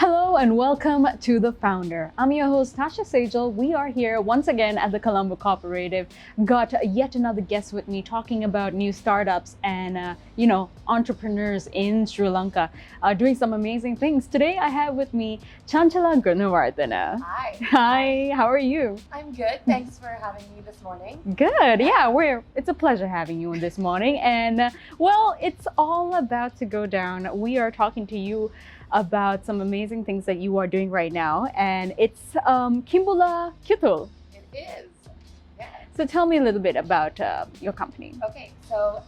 Hello and welcome to The Founder. I'm your host Tasha Sejal. We are here once again at the Colombo Cooperative. Got yet another guest with me talking about new startups and entrepreneurs in Sri Lanka doing some amazing things. Today I have with me Chanchala Gunawardene. Hi. Hi, how are you? I'm good. Thanks for having me this morning. Good. Yeah, it's a pleasure having you this morning. And it's all about to go down. We are talking to you about some amazing things that you are doing right now, and it's Kimbula Kithul. It is. Yeah. So tell me a little bit about your company. Okay, so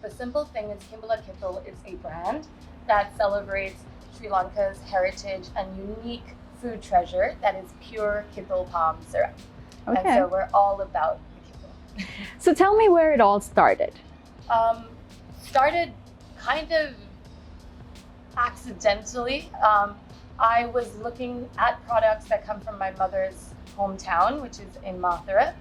the simple thing is Kimbula Kithul is a brand that celebrates Sri Lanka's heritage and unique food treasure that is pure Kithul palm syrup. Okay. And so we're all about the Kithul. So tell me where it all started. Started kind of accidentally. I was looking at products that come from my mother's hometown, which is in Mathura,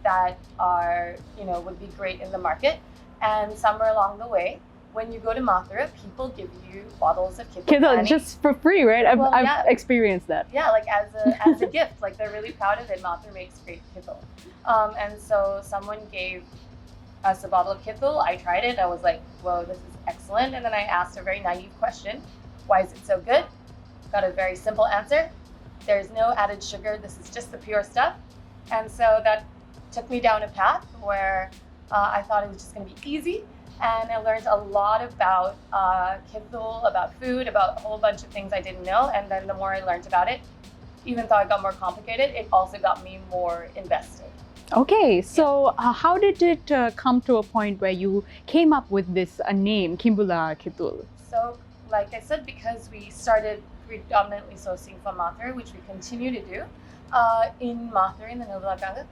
that are, would be great in the market. And somewhere along the way, when you go to Mathura, people give you bottles of Kithul just for free, right? I've experienced that. Yeah, like as a gift. Like they're really proud of it. Mathura makes great Kithul. And so someone gave us a bottle of Kithul. I tried it. I was like, whoa, this is excellent. And then I asked a very naive question. Why is it so good? Got a very simple answer. There's no added sugar. This is just the pure stuff. And so that took me down a path where I thought it was just going to be easy. And I learned a lot about Kithul, about food, about a whole bunch of things I didn't know. And then the more I learned about it, even though it got more complicated, it also got me more invested. Okay, so how did it come to a point where you came up with this name, Kimbula Kithul? So, like I said, because we started predominantly sourcing from Mathura, which we continue to do, in Mathura, in the Novalakanga,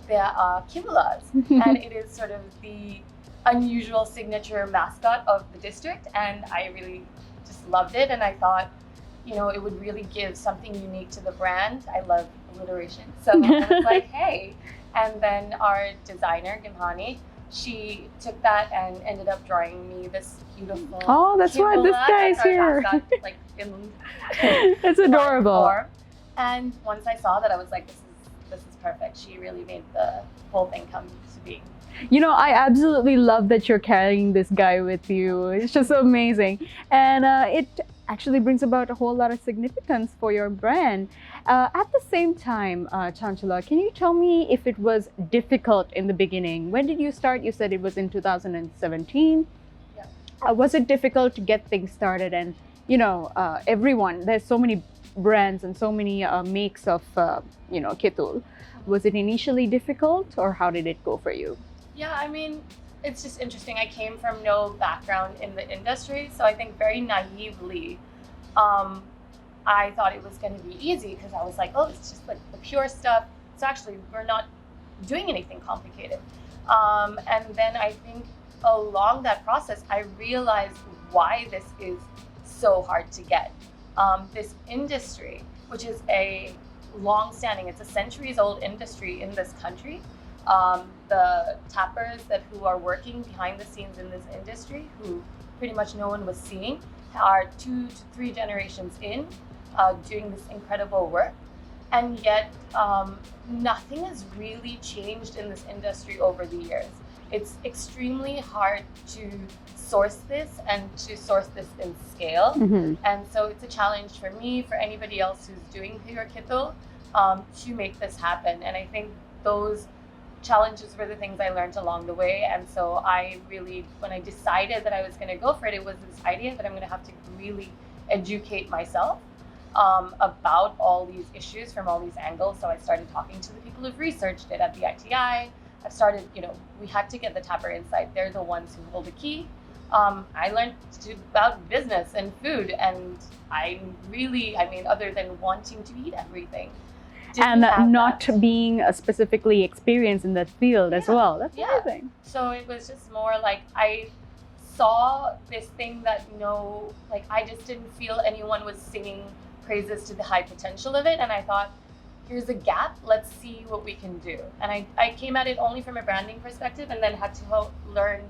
there are Kimbulas, and it is sort of the unusual signature mascot of the district, and I really just loved it, and I thought, it would really give something unique to the brand. I love alliteration, so I was like, hey. And then our designer, Gimhani, she took that and ended up drawing me this beautiful. Oh, that's why this guy is here. Like it's adorable. Form. And once I saw that, I was like, this is perfect. She really made the whole thing come to be. I absolutely love that you're carrying this guy with you. It's just amazing. And it actually brings about a whole lot of significance for your brand. At the same time, Chanchala, can you tell me if it was difficult in the beginning? When did you start? You said it was in 2017. Yeah. Was it difficult to get things started? And, there's so many brands and so many makes of, Kithul. Was it initially difficult, or how did it go for you? Yeah, I mean, it's just interesting. I came from no background in the industry, so I think very naively, I thought it was going to be easy because I was like, oh, it's just like the pure stuff. So actually, we're not doing anything complicated. And then I think along that process, I realized why this is so hard to get. This industry, which is a long-standing, it's a centuries-old industry in this country. The tappers who are working behind the scenes in this industry, who pretty much no one was seeing, are 2 to 3 generations in, doing this incredible work. And yet, nothing has really changed in this industry over the years. It's extremely hard to source this and to source this in scale. Mm-hmm. And so it's a challenge for me, for anybody else who's doing pure Kithul, to make this happen. And I think those challenges were the things I learned along the way. And so when I decided that I was going to go for it, it was this idea that I'm going to have to really educate myself about all these issues from all these angles. So I started talking to the people who've researched it at the ITI. I've started, we had to get the tapper inside. They're the ones who hold the key. I learned about business and food, and other than wanting to eat everything, and not being specifically experienced in that field as well. That's amazing. So it was just more like I saw this thing that I just didn't feel anyone was singing praises to the high potential of it, and I thought, here's a gap, let's see what we can do. And I came at it only from a branding perspective, and then had to learn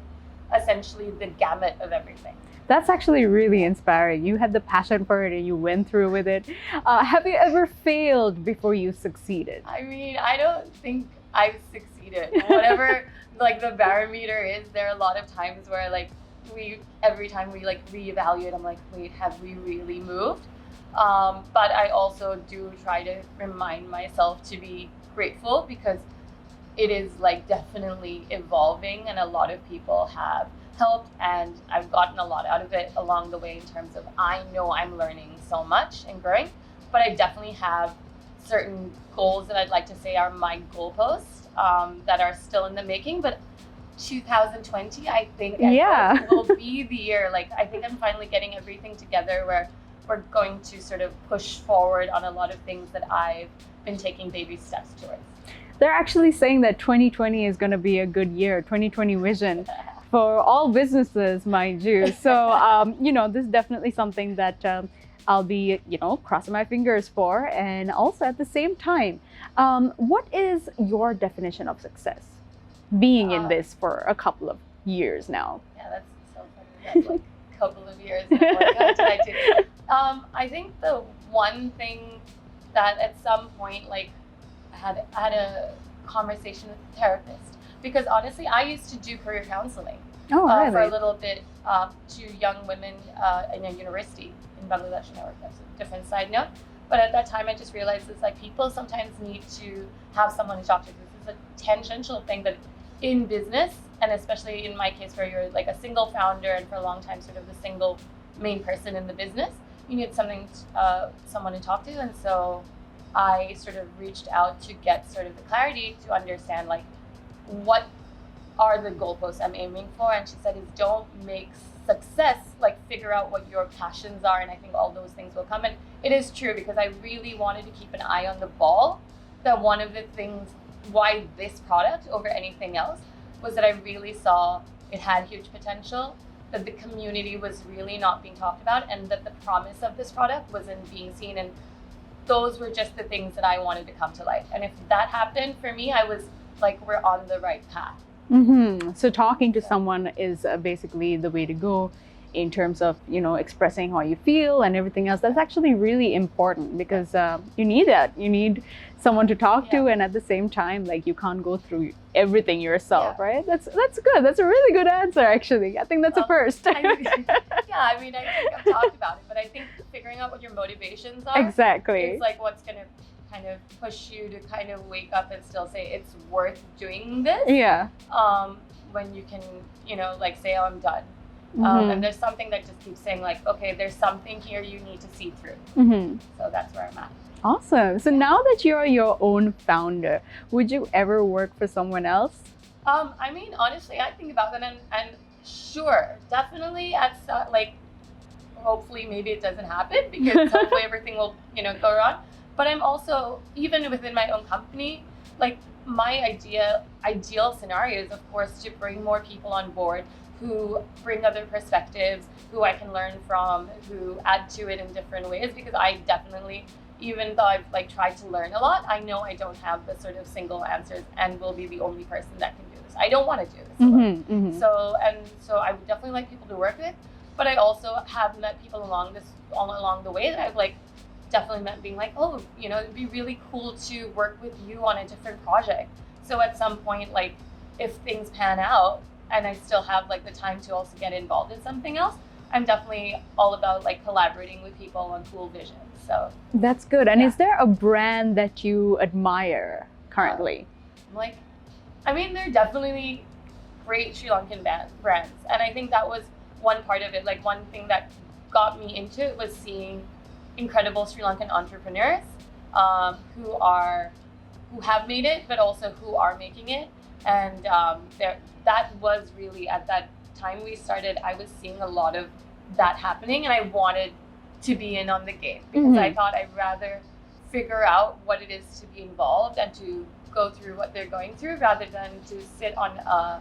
essentially the gamut of everything. That's actually really inspiring. You had the passion for it and you went through with it. Have you ever failed before you succeeded? I mean, I don't think I've succeeded. Whatever like the barometer is, there are a lot of times where like every time we like reevaluate, I'm like, wait, have we really moved? But I also do try to remind myself to be grateful because it is like definitely evolving and a lot of people have helped and I've gotten a lot out of it along the way in terms of I know I'm learning so much and growing, but I definitely have certain goals that I'd like to say are my goalposts that are still in the making. But 2020, I think will be the year. Like I think I'm finally getting everything together where we're going to sort of push forward on a lot of things that I've been taking baby steps towards. They're actually saying that 2020 is going to be a good year, 2020 vision for all businesses, mind you. So, this is definitely something that I'll be, crossing my fingers for. And also at the same time, what is your definition of success? Being in this for a couple of years now. Yeah, that's so funny. That's like a couple of years. And what did I do? I think the one thing that at some point, like, I had a conversation with a therapist because honestly, I used to do career counseling really? for a little bit to young women in a university in Bangladesh. And that's a different side note. But at that time, I just realized it's like people sometimes need to have someone to talk to. This is a tangential thing that in business, and especially in my case where you're like a single founder and for a long time sort of the single main person in the business, you need someone to talk to. And so I sort of reached out to get sort of the clarity to understand like what are the goalposts I'm aiming for. And she said is don't make success, like figure out what your passions are. And I think all those things will come. And it is true because I really wanted to keep an eye on the ball. That one of the things why this product over anything else was that I really saw it had huge potential, that the community was really not being talked about, and that the promise of this product wasn't being seen. And those were just the things that I wanted to come to life. And if that happened for me, I was like, we're on the right path. Mm-hmm. So talking to someone is basically the way to go in terms of, expressing how you feel and everything else. That's actually really important because you need that. You need someone to talk to, and at the same time, like you can't go through everything yourself, right? That's good. That's a really good answer, actually. I think that's a first. I think I've talked about it, but I think figuring out what your motivations are is like what's going to kind of push you to kind of wake up and still say it's worth doing this. Yeah. When you can, like say, oh, I'm done. And there's something that just keeps saying like, okay, there's something here you need to see through. Mm-hmm. So that's where I'm at. Awesome. So now that you're your own founder, would you ever work for someone else? I mean, honestly, I think about that and sure, definitely hopefully maybe it doesn't happen because hopefully everything will, go on. But I'm also, even within my own company, like my ideal scenario is of course to bring more people on board who bring other perspectives, who I can learn from, who add to it in different ways, because I definitely, even though I've like tried to learn a lot, I know I don't have the sort of single answers and will be the only person that can do this. I don't want to do this alone. Mm-hmm. So I would definitely like people to work with, but I also have met people along the way that I've like definitely met being like, oh, it'd be really cool to work with you on a different project. So at some point, like if things pan out, and I still have like the time to also get involved in something else, I'm definitely all about like collaborating with people on cool visions. So that's good. And is there a brand that you admire currently? There are definitely great Sri Lankan brands. And I think that was one part of it. Like one thing that got me into it was seeing incredible Sri Lankan entrepreneurs who have made it, but also who are making it. And that was really, at that time we started, I was seeing a lot of that happening and I wanted to be in on the game because I thought I'd rather figure out what it is to be involved and to go through what they're going through rather than to sit on a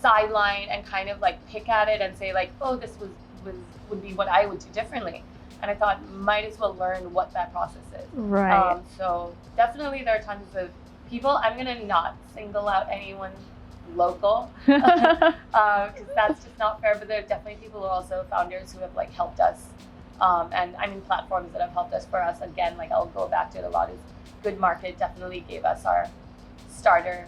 sideline and kind of like pick at it and say like, oh, this would be what I would do differently. And I thought might as well learn what that process is. Right. So definitely there are tons of people. I'm going to not single out anyone local, because that's just not fair. But there are definitely people who are also founders who have like helped us, and I mean platforms that have helped us. For us, again, like I'll go back to it a lot. Is Good Market definitely gave us our starter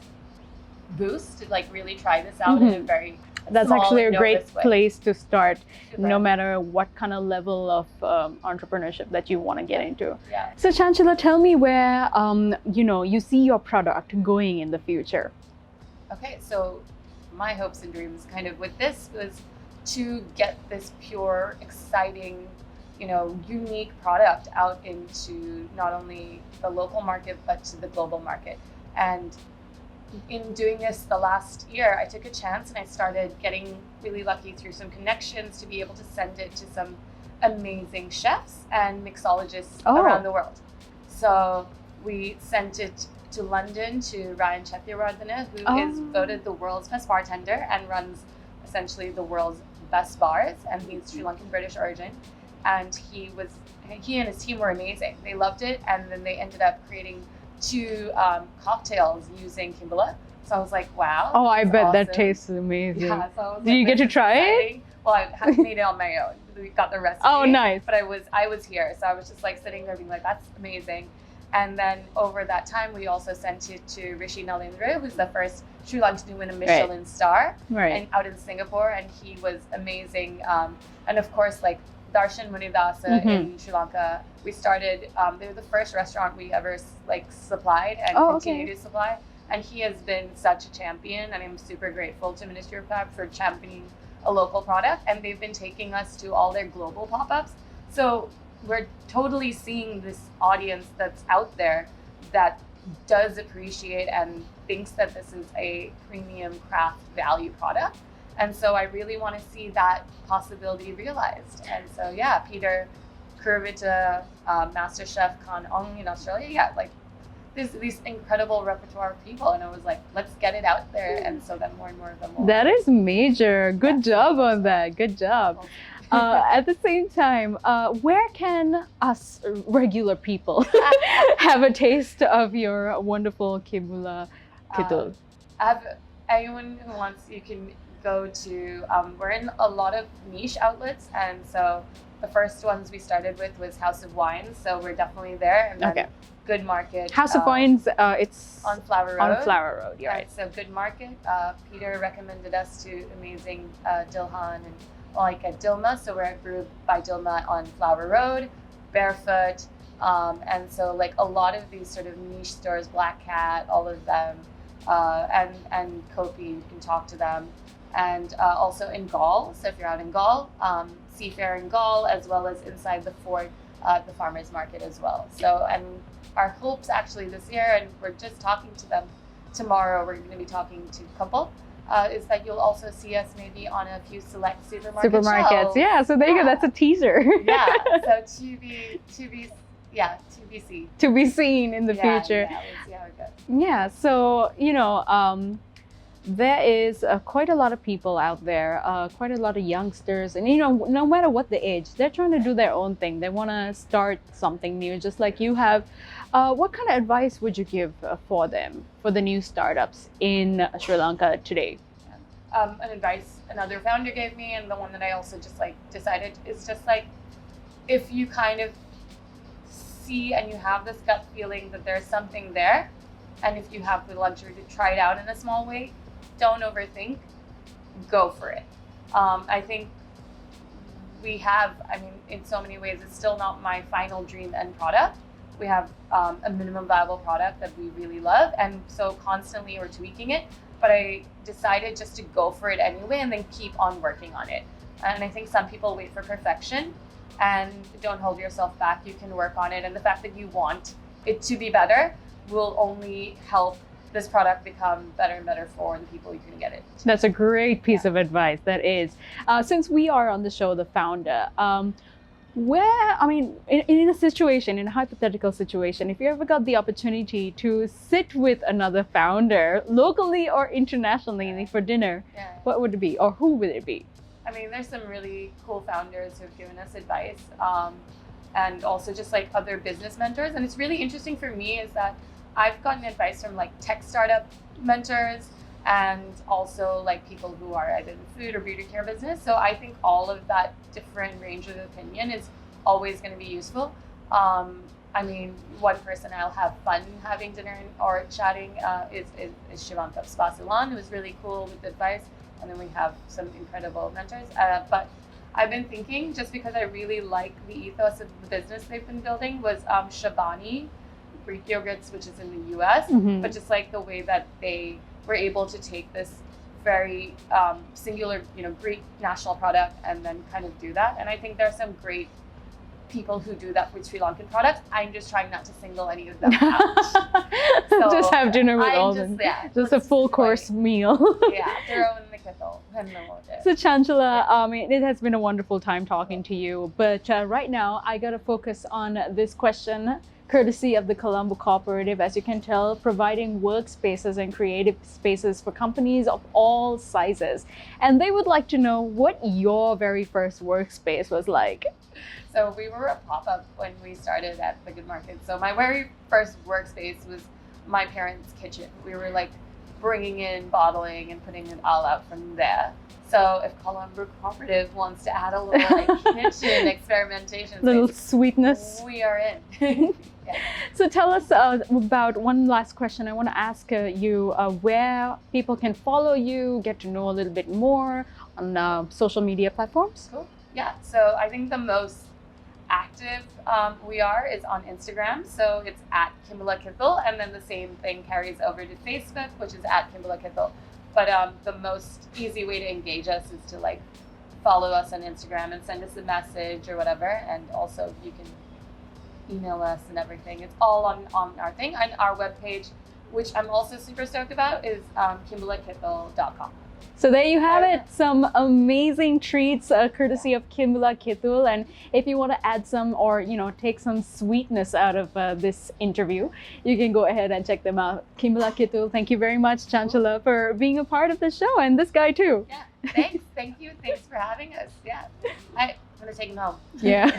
boost to like really try this out in a very That's small actually a and great no-risk way. place to start, Super. no matter what kind of level of entrepreneurship that you want to get into. Yeah. So Chanchala, tell me where you see your product going in the future. Okay, so my hopes and dreams kind of with this was to get this pure, exciting, unique product out into not only the local market, but to the global market. And in doing this the last year, I took a chance and I started getting really lucky through some connections to be able to send it to some amazing chefs and mixologists around the world. So we sent it to London to Ryan Gunawardene, who is voted the world's best bartender and runs essentially the world's best bars, and he's Sri Lankan British origin. And he and his team were amazing. They loved it, and then they ended up creating 2 cocktails using Kimbula. So I was like, wow. Oh, I bet that awesome. tastes amazing. Yeah, so I was Did you get to try it? Well, I haven't made it on my own. We got the recipe. Oh, nice. But I was here, so I was just like sitting there being like, that's amazing. And then over that time, we also sent it to Rishi Nalendra, who's the first Sri Lankan to win a Michelin star, and out in Singapore, and he was amazing. And of course, like Darshan Munidasa in Sri Lanka, we started. They were the first restaurant we ever like supplied and continue to supply. And he has been such a champion, and I'm super grateful to Ministry of Pub for championing a local product. And they've been taking us to all their global pop-ups. So we're totally seeing this audience that's out there that does appreciate and thinks that this is a premium craft value product. And so I really want to see that possibility realized. And so, yeah, Peter Kurvita, Master Chef Khan Ong in Australia, like there's these incredible repertoire of people. And I was like, let's get it out there. And so then more and more of them will. That is major. Good job on that. Good job. At the same time, where can us regular people have a taste of your wonderful Kimbula Kithul? Anyone who wants, you can go to, we're in a lot of niche outlets. And so the first ones we started with was House of Wines. So we're definitely there. And then Good Market. House of Wines, it's on Flower Road. On Flower Road, you're right. So Good Market. Peter recommended us to amazing Dilhan and like at Dilma, so we're brewed by Dilma on Flower Road, Barefoot, and so like a lot of these sort of niche stores, Black Cat, all of them, and Kopi, you can talk to them, and also in Gaul. So if you're out in Gaul, Seafair in Gaul, as well as inside the fort, the farmers market as well. So and our hopes actually this year, and we're just talking to them tomorrow. We're going to be talking to a couple. Is that you'll also see us maybe on a few select supermarkets. Shelves. Yeah, so there you go. That's a teaser. Yeah, so to be seen. To be seen in the future. Yeah, we'll see how it goes. Yeah, so there is quite a lot of people out there, quite a lot of youngsters, and no matter what the age, they're trying to do their own thing. They want to start something new, just like you have. What kind of advice would you give for them, for the new startups in Sri Lanka today? An advice another founder gave me, and the one that I also just like decided is just like, if you kind of see and you have this gut feeling that there's something there, and if you have the luxury to try it out in a small way, don't overthink, go for it. I think we have, in so many ways, it's still not my final dream end product. We have a minimum viable product that we really love, and so constantly we're tweaking it, but I decided just to go for it anyway and then keep on working on it. And I think some people wait for perfection, and don't hold yourself back. You can work on it, and the fact that you want it to be better will only help this product become better and better for the people who can get it. That's a great piece of advice. That is. Since we are on the show, the founder, in a situation, in a hypothetical situation, if you ever got the opportunity to sit with another founder, locally or internationally, for dinner, what would it be, or who would it be? There's some really cool founders who've given us advice, and also just like other business mentors. And it's really interesting for me is that I've gotten advice from like tech startup mentors, and also like people who are either in the food or beauty care business. So I think all of that different range of opinion is always going to be useful. I mean, one person I'll have fun having dinner or chatting is Shivanta Spasilan, who is really cool with advice. And then we have some incredible mentors. But I've been thinking, just because I really like the ethos of the business they've been building, was Shabani Greek yogurts, which is in the US, but just like the way that they were able to take this very singular, Greek national product and then kind of do that. And I think there are some great people who do that with Sri Lankan products. I'm just trying not to single any of them out. So just have dinner with all of just, them. yeah, Just a full course meal. Yeah, throw in the Kithul. So Chanchala, it has been a wonderful time talking to you. But right now, I got to focus on this question, courtesy of the Colombo Cooperative, as you can tell, providing workspaces and creative spaces for companies of all sizes. And they would like to know what your very first workspace was like. So we were a pop-up when we started at the Good Market. So my very first workspace was my parents' kitchen. We were like bringing in bottling and putting it all out from there. So if Colombo Cooperative wants to add a little like kitchen experimentation, Little sweetness. we are in. Yeah. So tell us about one last question. I want to ask you where people can follow you, get to know a little bit more on social media platforms. Cool. Yeah. So I think the most active we are is on Instagram. So it's at Kimbula Kithul, and then the same thing carries over to Facebook, which is at Kimbula Kithul. But the most easy way to engage us is to like follow us on Instagram and send us a message or whatever. And also you can email us and everything. It's all on our thing. And our webpage, which I'm also super stoked about, is kimbulakithul.com. So there you have it, some amazing treats courtesy of Kimbula Kithul. And if you want to add some or take some sweetness out of this interview, you can go ahead and check them out. Kimbula Kithul, thank you very much, Chanchala, for being a part of the show, and this guy too. Yeah, thanks. Thank you. Thanks for having us. Yeah, I'm gonna take him home. Yeah.